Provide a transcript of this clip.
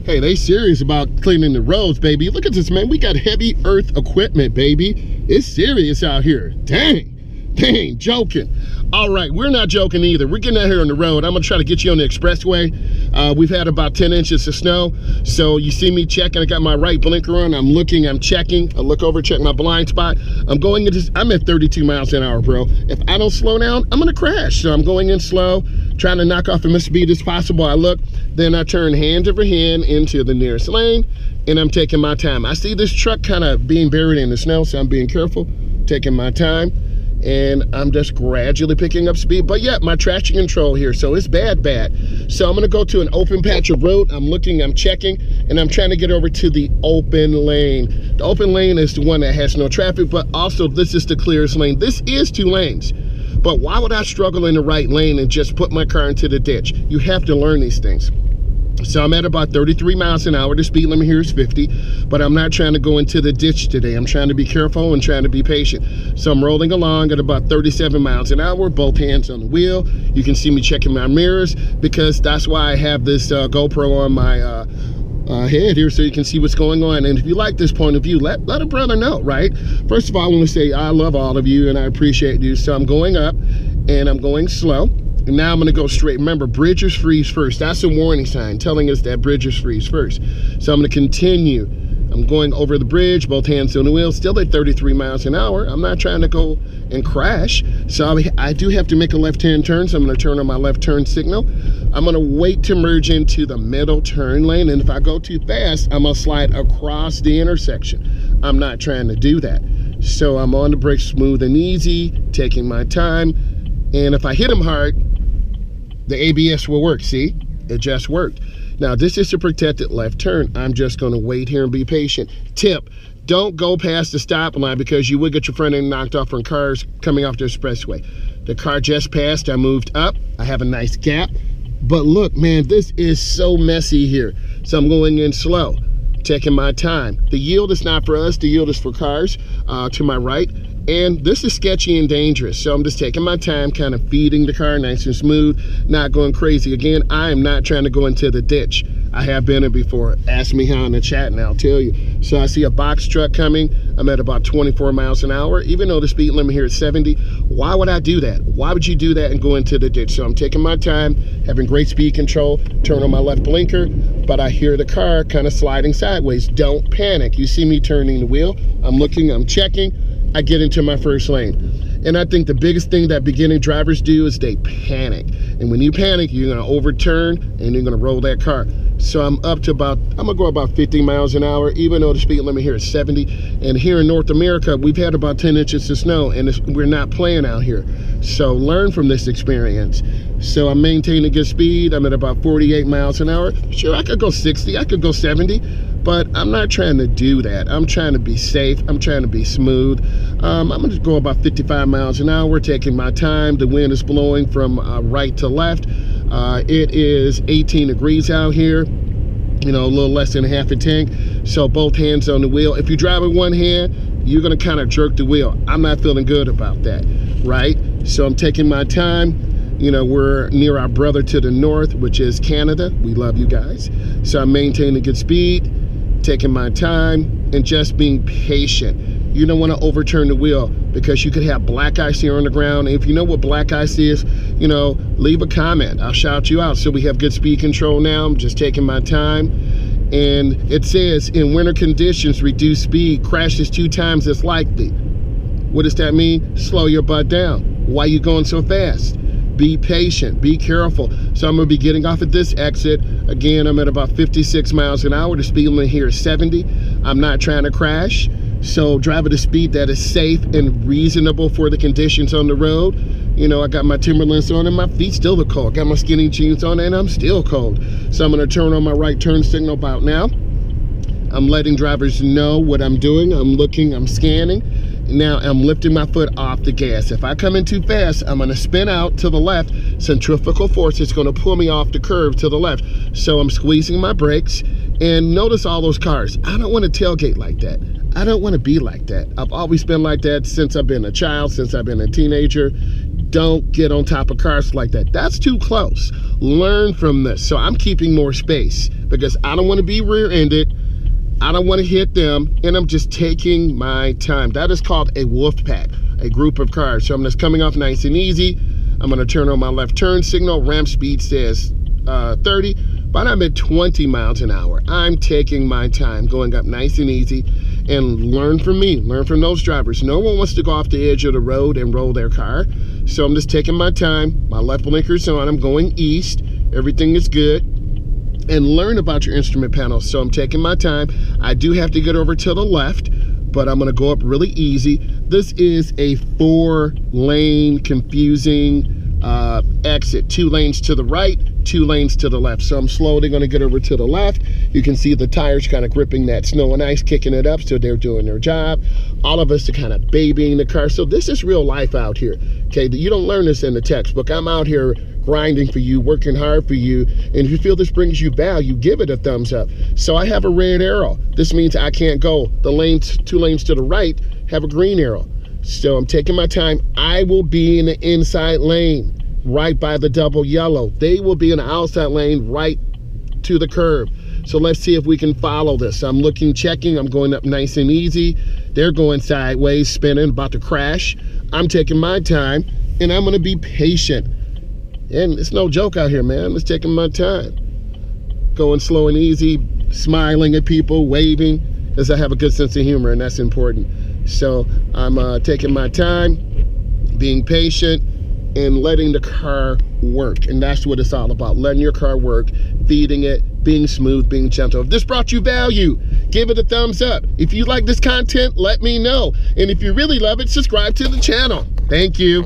Hey, they serious about cleaning the roads, baby. Look at this, man. We got heavy earth equipment, baby. It's serious out here. Dang. They ain't joking. All right, we're not joking either. We're getting out here on the road. I'm gonna try to get you on the expressway. We've had about 10 inches of snow. So you see me checking, I got my right blinker on. I'm looking, I'm checking. I look over, check my blind spot. I'm at 32 miles an hour, bro. If I don't slow down, I'm gonna crash. So I'm going in slow, trying to knock off as much speed as possible. I look, then I turn hand over hand into the nearest lane, and I'm taking my time. I see this truck kind of being buried in the snow, so I'm being careful, taking my time. And I'm just gradually picking up speed. But yeah, my traction control here, so it's bad. So I'm gonna go to an open patch of road. I'm looking, I'm checking, and I'm trying to get over to the open lane. The open lane is the one that has no traffic, but also this is the clearest lane. This is 2 lanes. But why would I struggle in the right lane and just put my car into the ditch? You have to learn these things. So I'm at about 33 miles an hour. The speed limit here is 50, but I'm not trying to go into the ditch today. I'm trying to be careful and trying to be patient. So I'm rolling along at about 37 miles an hour, both hands on the wheel. You can see me checking my mirrors because that's why I have this GoPro on my head here so you can see what's going on. And if you like this point of view, let a brother know, right? First of all, I want to say I love all of you and I appreciate you. So I'm going up and I'm going slow. And now I'm gonna go straight. Remember, bridges freeze first. That's a warning sign telling us that bridges freeze first. So I'm gonna continue. I'm going over the bridge, both hands on the wheel, still at 33 miles an hour. I'm not trying to go and crash. So I do have to make a left-hand turn, so I'm gonna turn on my left turn signal. I'm gonna wait to merge into the middle turn lane, and if I go too fast, I'm gonna slide across the intersection. I'm not trying to do that. So I'm on the brakes smooth and easy, taking my time, and if I hit them hard, the ABS will work, see? It just worked. Now, this is a protected left turn. I'm just gonna wait here and be patient. Tip, don't go past the stop line because you will get your front end knocked off from cars coming off the expressway. The car just passed, I moved up. I have a nice gap. But look, man, this is so messy here. So I'm going in slow, taking my time. The yield is not for us, the yield is for cars to my right. And this is sketchy and dangerous, so I'm just taking my time, kind of feeding the car nice and smooth, not going crazy. Again, I am not trying to go into the ditch. I have been in before. Ask me how in the chat and I'll tell you. So I see a box truck coming. I'm at about 24 miles an hour, even though the speed limit here is 70. Why would I do that? Why would you do that and go into the ditch? So I'm taking my time, having great speed control, turn on my left blinker, but I hear the car kind of sliding sideways. Don't panic. You see me turning the wheel. I'm looking, I'm checking. I get into my first lane. And I think the biggest thing that beginning drivers do is they panic. And when you panic, you're gonna overturn and you're gonna roll that car. So I'm up to I'm gonna go about 50 miles an hour, even though the speed limit here is 70. And here in North America, we've had about 10 inches of snow and we're not playing out here. So learn from this experience. So I'm maintaining good speed. I'm at about 48 miles an hour. Sure, I could go 60, I could go 70, but I'm not trying to do that. I'm trying to be safe. I'm trying to be smooth. I'm gonna go about 55 miles an hour, taking my time. The wind is blowing from right to left. It is 18 degrees out here, you know, a little less than half a tank. So both hands on the wheel. If you drive with one hand, you're gonna kind of jerk the wheel. I'm not feeling good about that, right? So I'm taking my time. You know, we're near our brother to the north, which is Canada. We love you guys. So I'm maintaining good speed, taking my time, and just being patient. You don't want to overturn the wheel because you could have black ice here on the ground. And if you know what black ice is, you know, leave a comment. I'll shout you out. So we have good speed control now. I'm just taking my time. And it says, in winter conditions, reduce speed. Crashes 2 times as likely. What does that mean? Slow your butt down. Why are you going so fast? Be patient, be careful. So I'm gonna be getting off at this exit. Again, I'm at about 56 miles an hour. The speed limit here is 70. I'm not trying to crash. So drive at a speed that is safe and reasonable for the conditions on the road. You know, I got my Timberlands on and my feet still look cold. Got my skinny jeans on and I'm still cold. So I'm gonna turn on my right turn signal about now. I'm letting drivers know what I'm doing. I'm looking, I'm scanning. Now I'm lifting my foot off the gas. If I come in too fast, I'm gonna spin out to the left. Centrifugal force is gonna pull me off the curve to the left. So I'm squeezing my brakes, and notice all those cars. I don't wanna tailgate like that. I don't wanna be like that. I've always been like that since I've been a child, since I've been a teenager. don't get on top of cars like that. That's too close. Learn from this. So I'm keeping more space because I don't want to be rear-ended. I don't want to hit them, and I'm just taking my time. That is called a wolf pack, a group of cars. So I'm just coming off nice and easy. I'm going to turn on my left turn signal. Ramp speed says 30, but I'm at 20 miles an hour. I'm taking my time, going up nice and easy, and learn from me, learn from those drivers. No one wants to go off the edge of the road and roll their car. So I'm just taking my time. My left blinker's on. I'm going east. Everything is good. And learn about your instrument panel. So I'm taking my time. I do have to get over to the left, but I'm gonna go up really easy. This is a 4-lane confusing exit. 2 lanes to the right, 2 lanes to the left. So I'm slowly gonna get over to the left. You can see the tires kind of gripping that snow and ice, kicking it up, so they're doing their job. All of us are kind of babying the car. So this is real life out here, okay? You don't learn this in the textbook. I'm out here grinding for you, working hard for you, and if you feel this brings you value, give it a thumbs up. So I have a red arrow. This means I can't go. The lanes, 2 lanes to the right have a green arrow. So I'm taking my time. I will be in the inside lane, right by the double yellow. They will be in the outside lane, right to the curb. So let's see if we can follow this. I'm looking, checking, I'm going up nice and easy. They're going sideways, spinning, about to crash. I'm taking my time, and I'm gonna be patient. And it's no joke out here, man. I'm just taking my time. Going slow and easy, smiling at people, waving, because I have a good sense of humor, and that's important. So I'm taking my time, being patient, and letting the car work. And that's what it's all about, letting your car work, feeding it, being smooth, being gentle. If this brought you value, give it a thumbs up. If you like this content, let me know. And if you really love it, subscribe to the channel. Thank you.